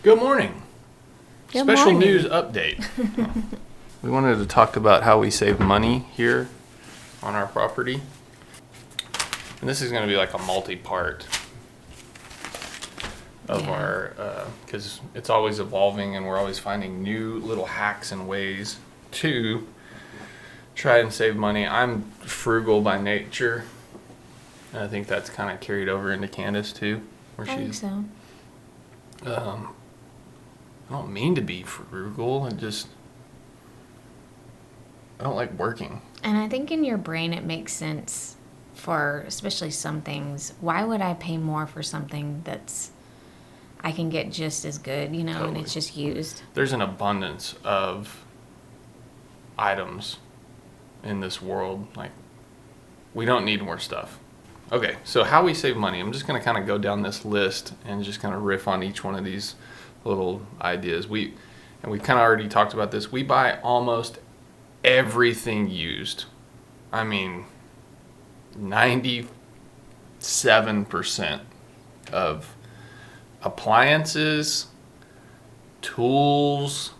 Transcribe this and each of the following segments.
Good morning. Good Special morning. news update. We wanted to talk about how we save money here on our property. And this is going to be like a multi-part of our, because it's always evolving and we're always finding new little hacks and ways to try and save money. I'm frugal by nature. And I think that's kind of carried over into Candace too. Where I think she's, so. I don't mean to be frugal. I don't like working. And I think in your brain it makes sense for especially some things. Why would I pay more for something that's I can get just as good, and Totally. it's just used? There's an abundance of items in this world. Like, we don't need more stuff. Okay, so how we save money. I'm just going to kind of go down this list and just kind of riff on each one of these little ideas. We kind of already talked about this. We buy almost everything used. I mean, 97% of appliances, tools,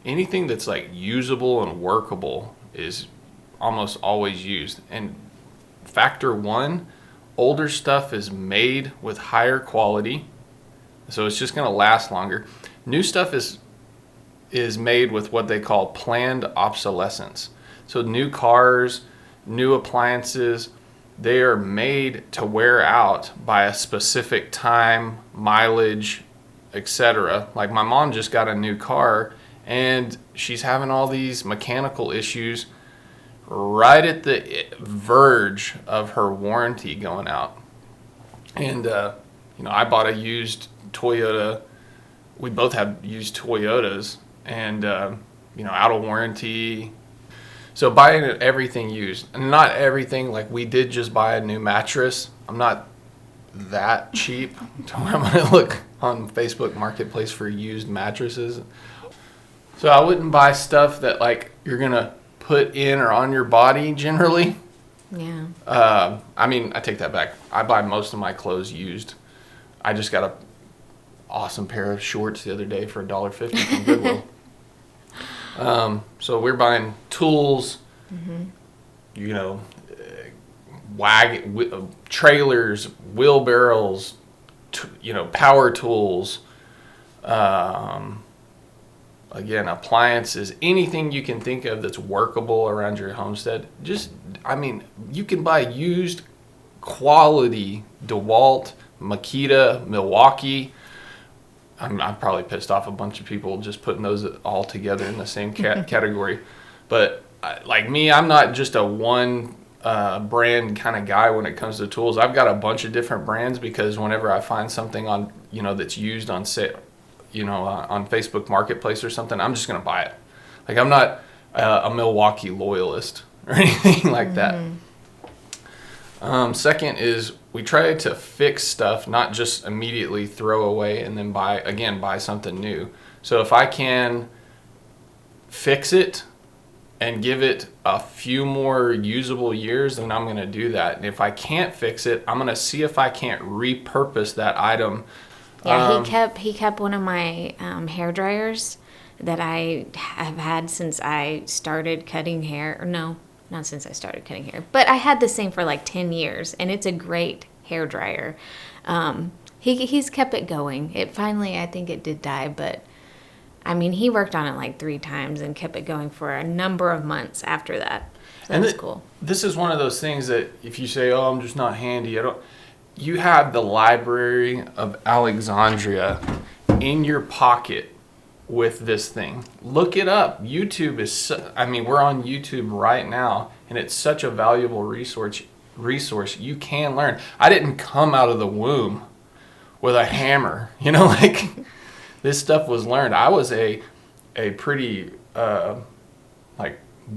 anything that's like usable and workable is almost always used. And factor one, older stuff is made with higher quality, so it's just going to last longer. New stuff is made with what they call planned obsolescence. So new cars, new appliances, they are made to wear out by a specific time, mileage, etc. Like my mom just got a new car and she's having all these mechanical issues right at the verge of her warranty going out. And I bought a used Toyota. We both have used Toyotas, and out of warranty. So buying everything used, and not everything. Like, we did just buy a new mattress. I'm not that cheap to where I'm gonna look on Facebook Marketplace for used mattresses. So I wouldn't buy stuff that like you're gonna put in or on your body generally. Yeah. I take that back. I buy most of my clothes used. I just got a awesome pair of shorts the other day for $1.50 from Goodwill. So we're buying tools, trailers, wheelbarrows, power tools, again, appliances, anything you can think of that's workable around your homestead. You can buy used quality DeWalt, Makita, Milwaukee. I'm probably pissed off a bunch of people just putting those all together in the same category. But like me, I'm not just a one brand kind of guy when it comes to tools. I've got a bunch of different brands because whenever I find something on, that's used on sale, on Facebook Marketplace or something, I'm just going to buy it. Like, I'm not a Milwaukee loyalist or anything like that. Second is we try to fix stuff, not just immediately throw away and then buy something new. So if I can fix it and give it a few more usable years, then I'm going to do that. And if I can't fix it, I'm going to see if I can't repurpose that item. Yeah, he kept one of my hair dryers that I have had since I started cutting hair. Or no, not since I started cutting hair, but I had the same for like 10 years, and it's a great hair dryer. He's kept it going. It finally, I think it did die, but I mean, he worked on it like 3 times and kept it going for a number of months after that. So that was cool. This is one of those things that if you say, "Oh, I'm just not handy," you have the Library of Alexandria in your pocket with this thing. Look it up. YouTube we're on YouTube right now, and it's such a valuable resource. You can learn. I didn't come out of the womb with a hammer. This stuff was learned. I was a pretty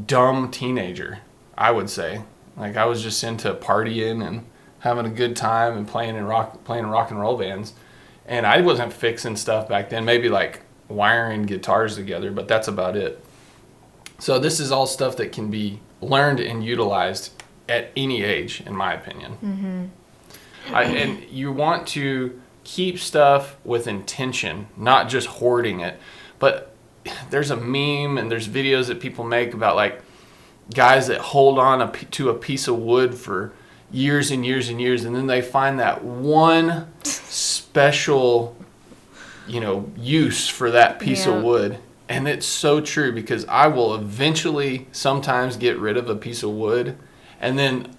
dumb teenager, I would say. Like, I was just into partying and having a good time and playing rock and roll bands. And I wasn't fixing stuff back then, maybe like wiring guitars together, but that's about it. So this is all stuff that can be learned and utilized at any age, in my opinion. And you want to keep stuff with intention, not just hoarding it. But there's a meme and there's videos that people make about like guys that hold on to a piece of wood for years and years and years, and then they find that one special, use for that piece of wood. And it's so true, because I will eventually sometimes get rid of a piece of wood, and then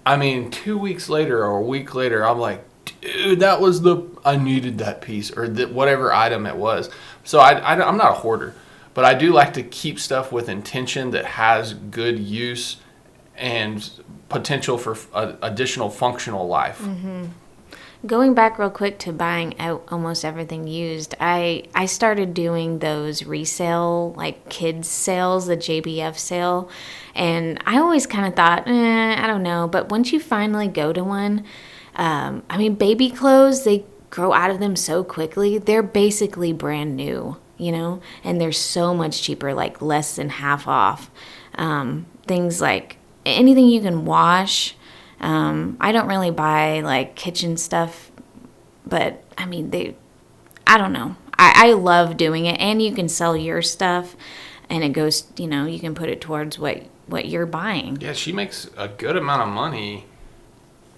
2 weeks later or a week later, I'm like, dude, I needed that piece, or whatever item it was. So I'm not a hoarder, but I do like to keep stuff with intention that has good use and potential for additional functional life. Mm-hmm. Going back real quick to buying out almost everything used, I started doing those resale, like kids sales, the JBF sale, and I always kind of thought, I don't know, but once you finally go to one, baby clothes, they grow out of them so quickly. They're basically brand new, and they're so much cheaper, like less than half off. Things like anything you can wash. I don't really buy like kitchen stuff, but I don't know. I love doing it, and you can sell your stuff, and it goes, you can put it towards what you're buying. Yeah, she makes a good amount of money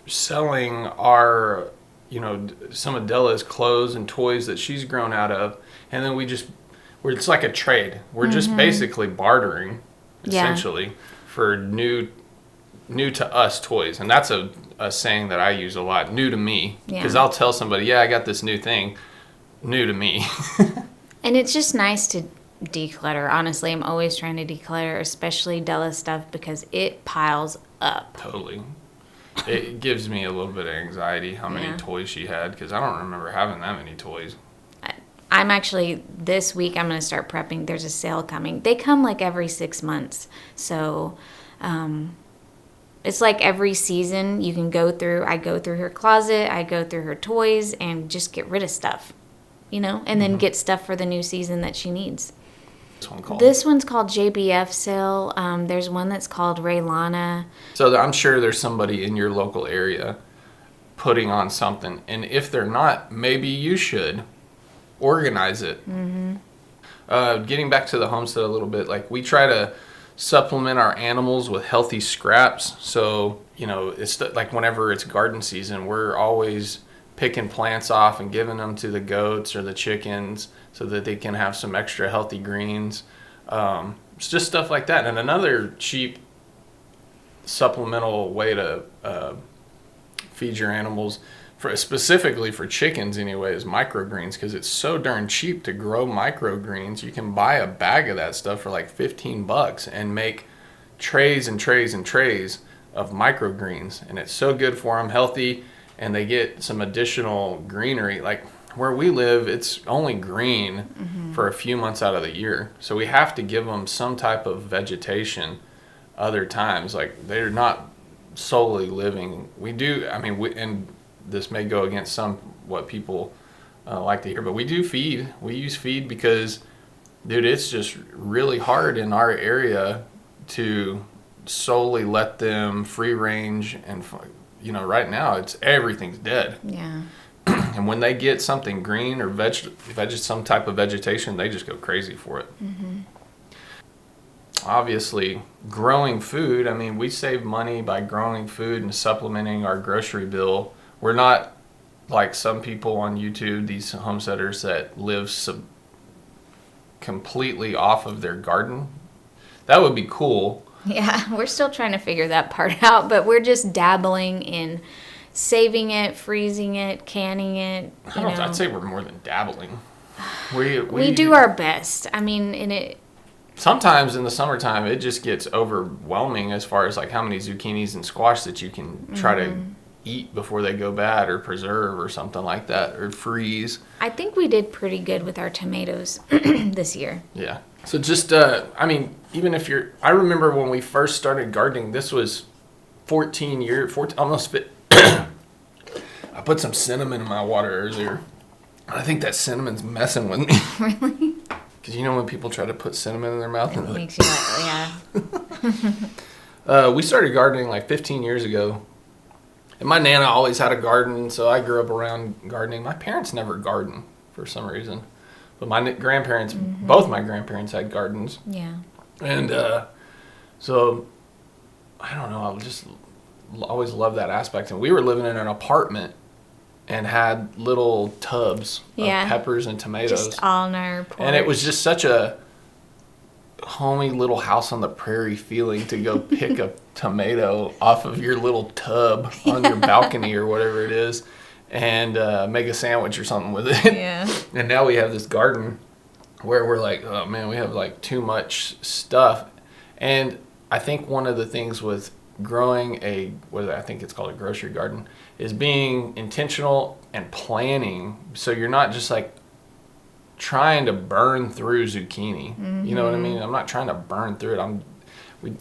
selling our, some of Della's clothes and toys that she's grown out of, and then it's like a trade. We're just basically bartering, essentially, for new to us toys. And that's a saying that I use a lot, new to me, because I'll tell somebody, I got this new thing, new to me. And it's just nice to declutter. Honestly, I'm always trying to declutter, especially Della stuff, because it piles up. Totally. It gives me a little bit of anxiety how many toys she had, because I don't remember having that many toys. I'm actually, this week I'm going to start prepping. There's a sale coming. They come like every 6 months. So it's like every season you can I go through her closet, I go through her toys, and just get rid of stuff, and then get stuff for the new season that she needs. This one's called JBF sale. There's one that's called Raylana. So I'm sure there's somebody in your local area putting on something. And if they're not, maybe you should organize it. Mm-hmm. Getting back to the homestead a little bit, like we try to supplement our animals with healthy scraps. So, it's like whenever it's garden season, we're always picking plants off and giving them to the goats or the chickens so that they can have some extra healthy greens. It's just stuff like that. And another cheap supplemental way to feed your animals, specifically for chickens anyway, is microgreens, because it's so darn cheap to grow microgreens. You can buy a bag of that stuff for like $15 and make trays and trays and trays of microgreens, and it's so good for them, healthy, and they get some additional greenery. Like where we live, it's only green for a few months out of the year, so we have to give them some type of vegetation other times. Like they're not solely living. We do, and this may go against what people like to hear, but we do feed. We use feed because, dude, it's just really hard in our area to solely let them free range, and right now everything's dead. Yeah. And when they get something green or some type of vegetation, they just go crazy for it. Mm-hmm. Obviously, growing food, we save money by growing food and supplementing our grocery bill. We're not like some people on YouTube, these homesteaders that live completely off of their garden. That would be cool. Yeah, we're still trying to figure that part out, but we're just dabbling in saving it, freezing it, canning it. I'd say we're more than dabbling. We do our best. Sometimes in the summertime, it just gets overwhelming as far as like how many zucchinis and squash that you can try to eat before they go bad, or preserve or something like that, or freeze. I think we did pretty good with our tomatoes this year. Yeah. So just, even if I remember when we first started gardening, this was 14 almost fit. I put some cinnamon in my water earlier. I think that cinnamon's messing with me. Really? Because when people try to put cinnamon in their mouth, it makes you like, yeah. We started gardening like 15 years ago, And my Nana always had a garden, so I grew up around gardening. My parents never gardened for some reason. But my grandparents, both my grandparents had gardens. Yeah. And so, I don't know, I just always loved that aspect. And we were living in an apartment and had little tubs of peppers and tomatoes. Just on our porch. And it was just such a homey little house on the prairie feeling to go pick a tomato off of your little tub on your balcony or whatever it is and make a sandwich or something with it. Yeah. And now we have this garden where we're like, oh man, we have like too much stuff. And I think one of the things with growing I think it's called a grocery garden, is being intentional and planning. So you're not just like trying to burn through zucchini. You know what I mean? I'm not trying to burn through it.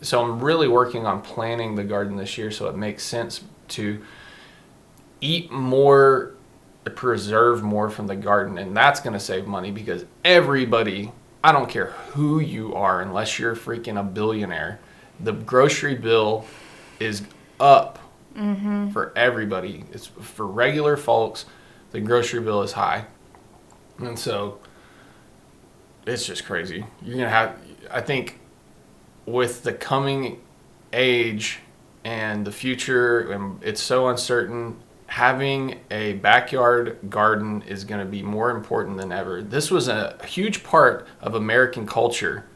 So I'm really working on planning the garden this year so it makes sense to eat more, preserve more from the garden. And that's going to save money because everybody, I don't care who you are, unless you're freaking a billionaire, the grocery bill is up for everybody. It's for regular folks, the grocery bill is high. And so it's just crazy. You're going to have, I think, with the coming age and the future, and it's so uncertain, having a backyard garden is going to be more important than ever. This was a huge part of American culture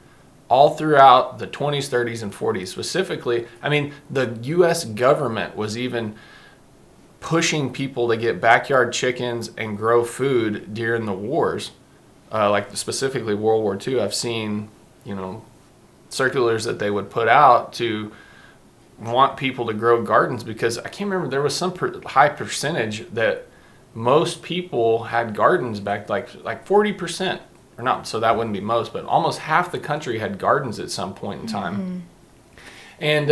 all throughout the 20s, 30s, and 40s. Specifically, I mean, the U.S. government was even pushing people to get backyard chickens and grow food during the wars, like specifically World War II. I've seen, circulars that they would put out to want people to grow gardens because I can't remember, there was some high percentage that most people had gardens back, like 40%, or not, so that wouldn't be most, but almost half the country had gardens at some point in time. And,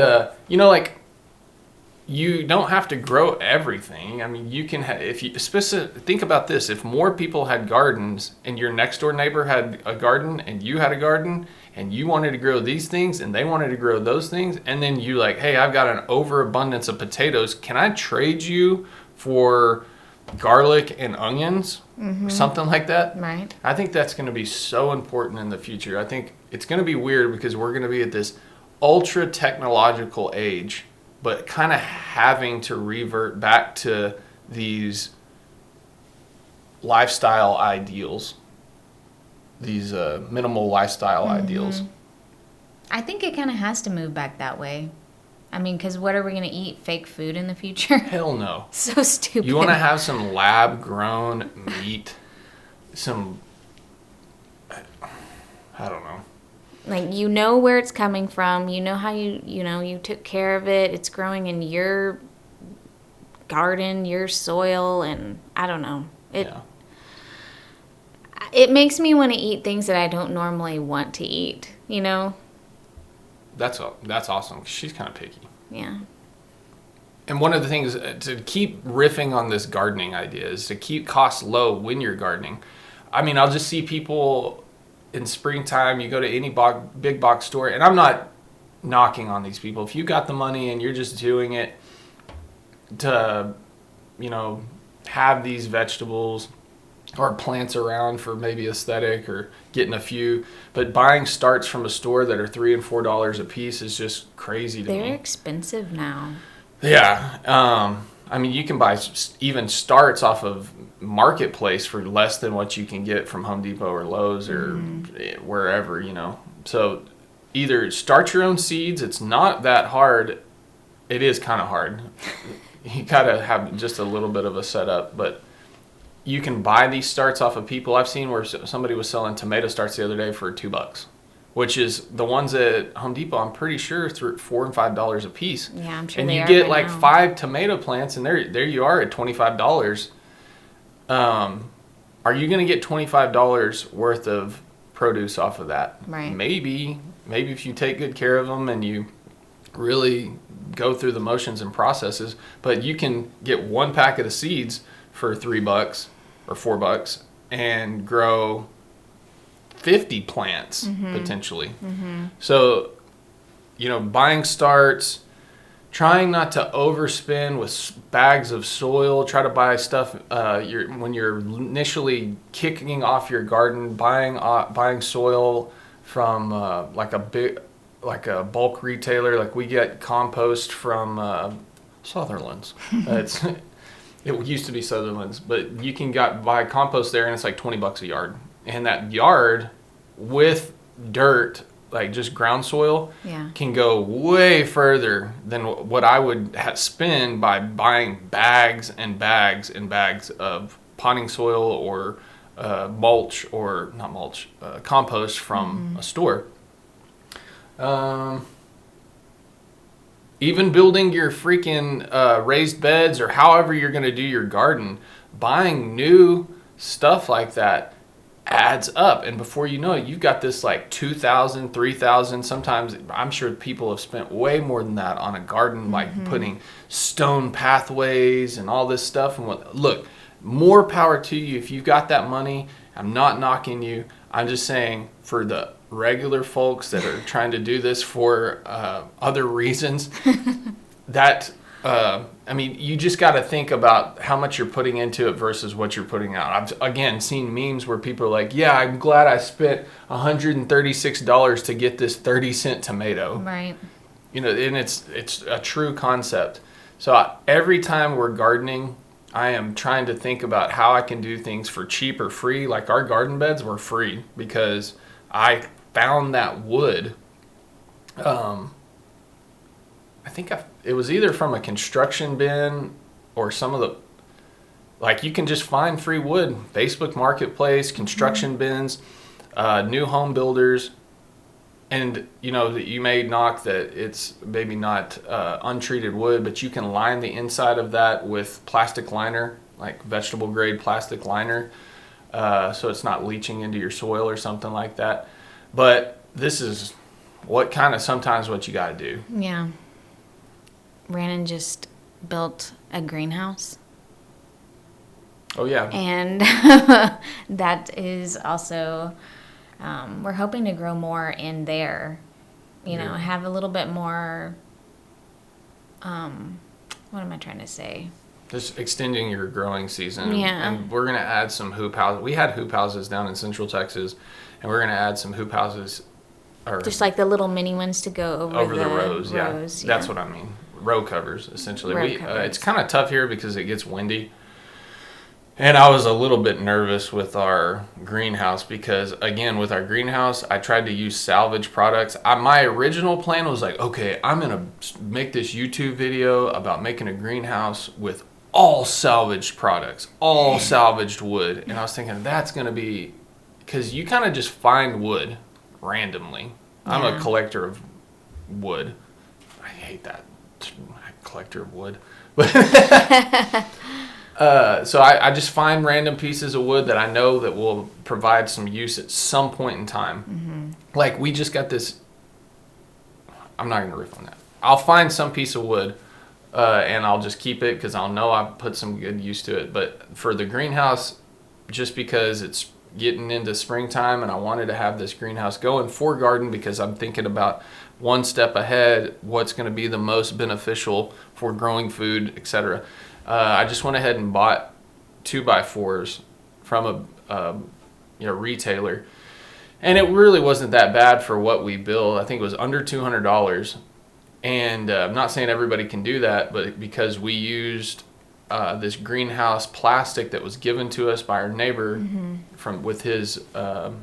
you don't have to grow everything. I mean, you can think about this. If more people had gardens and your next door neighbor had a garden and you had a garden and you wanted to grow these things and they wanted to grow those things, and then you like, hey, I've got an overabundance of potatoes. Can I trade you for garlic and onions or something like that? Right. I think that's going to be so important in the future. I think it's going to be weird because we're going to be at this ultra technological age, but kind of having to revert back to these lifestyle ideals, these minimal lifestyle ideals. I think it kind of has to move back that way. I mean, because what are we going to eat? Fake food in the future? Hell no. So stupid. You want to have some lab-grown meat, I don't know. Like, you know where it's coming from. You know how you took care of it. It's growing in your garden, your soil, and I don't know. It makes me want to eat things that I don't normally want to eat, That's awesome. She's kind of picky. Yeah. And one of the things to keep riffing on this gardening idea is to keep costs low when you're gardening. I mean, I'll just see people in springtime, you go to any big box store, and I'm not knocking on these people. If you got the money and you're just doing it to, have these vegetables or plants around for maybe aesthetic or getting a few, but buying starts from a store that are $3 and $4 a piece is just crazy to me. They're expensive now. Yeah. I mean, you can buy even starts off of Marketplace for less than what you can get from Home Depot or Lowe's or wherever, So either start your own seeds. It's not that hard. It is kind of hard. You got to have just a little bit of a setup, but you can buy these starts off of people. I've seen where somebody was selling tomato starts the other day for $2, which is the ones at Home Depot, I'm pretty sure, $4 and $5 a piece. Yeah, I'm sure and they you are get right like now. 5 tomato plants, and there you are at $25. Are you going to get $25 worth of produce off of that? Right. Maybe if you take good care of them and you really go through the motions and processes, but you can get one packet of seeds for $3 or $4 and grow 50 plants potentially. So, buying starts, trying not to overspend with bags of soil. Try to buy stuff when you're initially kicking off your garden, buying soil from like a bulk retailer. Like we get compost from Sutherland's. It used to be Sutherland's, but you can buy compost there, and it's like $20 a yard. And that yard with dirt, like just ground soil, can go way further than what I would spend by buying bags and bags and bags of potting soil or compost from a store. Even building your freaking raised beds or however you're going to do your garden, buying new stuff like that adds up. And before you know it, you've got this like $2,000, $3,000. Sometimes I'm sure people have spent way more than that on a garden, like putting stone pathways and all this stuff. And look, more power to you if you've got that money. I'm not knocking you. I'm just saying for the regular folks that are trying to do this for other reasons, that I mean, you just got to think about how much you're putting into it versus what you're putting out. I've again seen memes where people are like, "Yeah, I'm glad I spent $136 to get this 30-cent tomato." Right. You know, and it's a true concept. So every time we're gardening, I am trying to think about how I can do things for cheap or free. Like our garden beds were free because I found that wood. I think it was either from a construction bin or some of the, like you can just find free wood, Facebook Marketplace, construction bins, new home builders. And you know that you may knock that it's maybe not untreated wood, but you can line the inside of that with plastic liner, like vegetable grade plastic liner, so it's not leaching into your soil or something like that. But this is sometimes what you got to do. Yeah. Brandon just built a greenhouse. Oh yeah. And that is also, we're hoping to grow more in there, you know, have a little bit more, what am I trying to say? Just extending your growing season. Yeah. And we're going to add some hoop houses. We had hoop houses down in Central Texas, and we're going to add some hoop houses. Just like the little mini ones to go over the rows. Yeah. That's what I mean. Row covers, essentially. It's kind of tough here because it gets windy. And I was a little bit nervous with our greenhouse because, again, with our greenhouse, I tried to use salvage products. My original plan was like, okay, I'm going to make this YouTube video about making a greenhouse with all salvaged products, all salvaged wood. And I was thinking that's going to be, because you kind of just find wood randomly. I'm a collector of wood. I hate that. Collector of wood. So I just find random pieces of wood that I know that will provide some use at some point in time. Mm-hmm. Like we just got this, I'm not going to riff on that. I'll find some piece of wood and I'll just keep it because I'll know I put some good use to it. But for the greenhouse, just because it's getting into springtime and I wanted to have this greenhouse going for garden because I'm thinking about one step ahead, what's going to be the most beneficial for growing food, etc. I just went ahead and bought 2x4s from a retailer, and it really wasn't that bad for what we built. I think it was under $200, and I'm not saying everybody can do that, but because we used this greenhouse plastic that was given to us by our neighbor with his,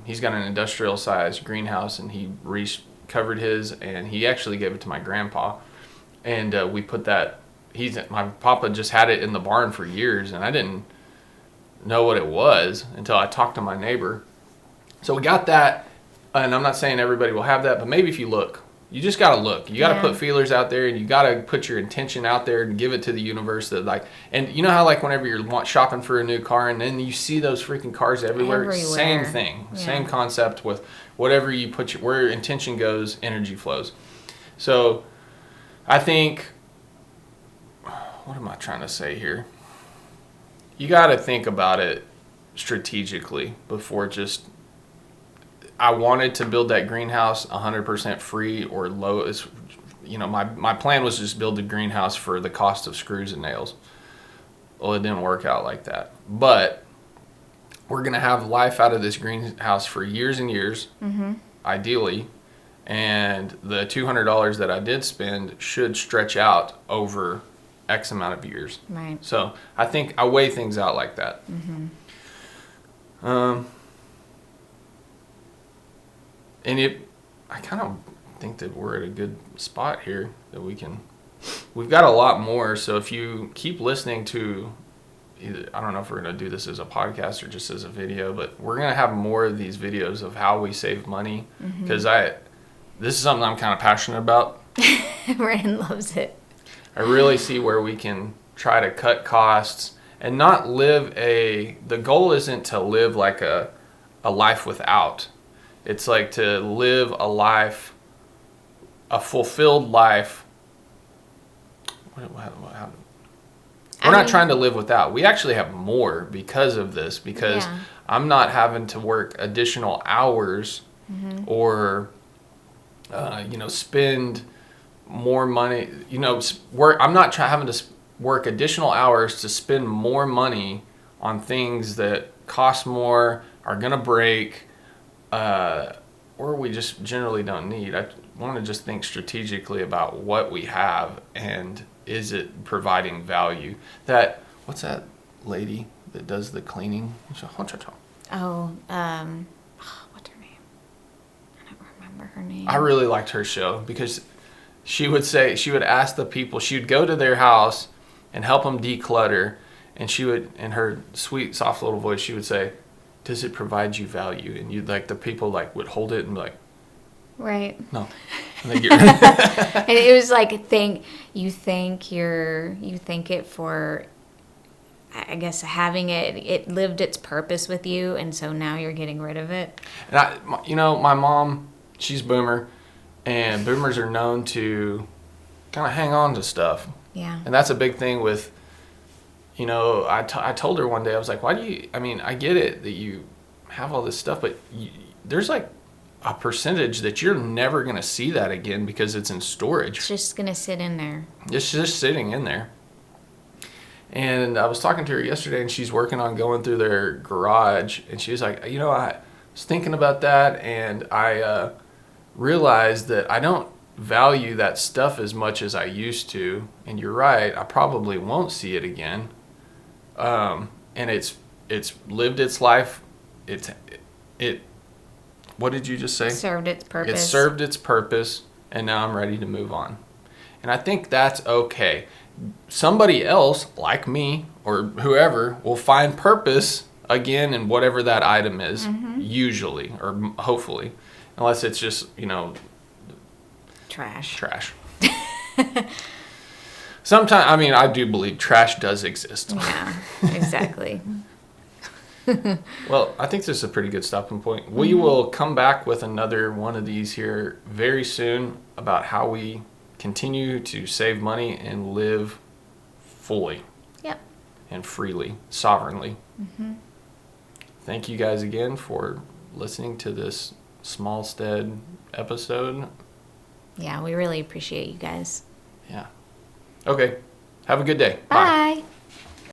he's got an industrial sized greenhouse, and he covered his, and he actually gave it to my grandpa, and we put that. My papa just had it in the barn for years, and I didn't know what it was until I talked to my neighbor. So we got that, and I'm not saying everybody will have that, but maybe if you look, you just got to look. You got to put feelers out there, and you got to put your intention out there and give it to the universe. That and you know how whenever you're shopping for a new car, and then you see those freaking cars everywhere. Same thing, same concept with whatever you put where your intention goes, energy flows. So I think. What am I trying to say here? You got to think about it strategically before just. I wanted to build that greenhouse 100% free or low, as my plan was just build a greenhouse for the cost of screws and nails. Well, it didn't work out like that. But we're going to have life out of this greenhouse for years and years, ideally. And the $200 that I did spend should stretch out over X amount of years. Right. So I think I weigh things out like that. And I kind of think that we're at a good spot here that we've got a lot more. So if you keep listening to, I don't know if we're going to do this as a podcast or just as a video, but we're going to have more of these videos of how we save money, because this is something I'm kind of passionate about. Ryan loves it. I really see where we can try to cut costs and not live the goal isn't to live like a life without. It's like to live a fulfilled life. We're not trying to live without. We actually have more because of this, because I'm not having to work additional hours or, spend more money. I'm not having to work additional hours to spend more money on things that cost more, are going to break, or we just generally don't need. I want to just think strategically about what we have and is it providing value. What's that lady that does the cleaning? Oh, what's her name? I don't remember her name. I really liked her show because she would ask the people, she would go to their house and help them declutter, and she would, in her sweet, soft little voice, she would say, does it provide you value? And the people would hold it and be like, right. No. And and it was like you thank it for, I guess, having it lived its purpose with you, and so now you're getting rid of it. And my mom, she's boomer, and boomers are known to kind of hang on to stuff. Yeah. And that's a big thing with, I told her one day, I was like, I get it that you have all this stuff, but there's like a percentage that you're never going to see that again because it's in storage. It's just going to sit in there. It's just sitting in there. And I was talking to her yesterday, and she's working on going through their garage, and she was like, I was thinking about that, and I realized that I don't value that stuff as much as I used to. And you're right, I probably won't see it again. And it's lived its life. What did you just say? Served its purpose. It served its purpose, and now I'm ready to move on. And I think that's okay. Somebody else, like me or whoever, will find purpose again in whatever that item is, usually, or hopefully. Unless it's just, Trash. Sometimes, I do believe trash does exist. Yeah, exactly. Well, I think this is a pretty good stopping point. We will come back with another one of these here very soon about how we continue to save money and live fully. Yep. And freely, sovereignly. Thank you guys again for listening to this Smallstead episode. Yeah, we really appreciate you guys. Yeah. Okay. Have a good day. Bye. Bye.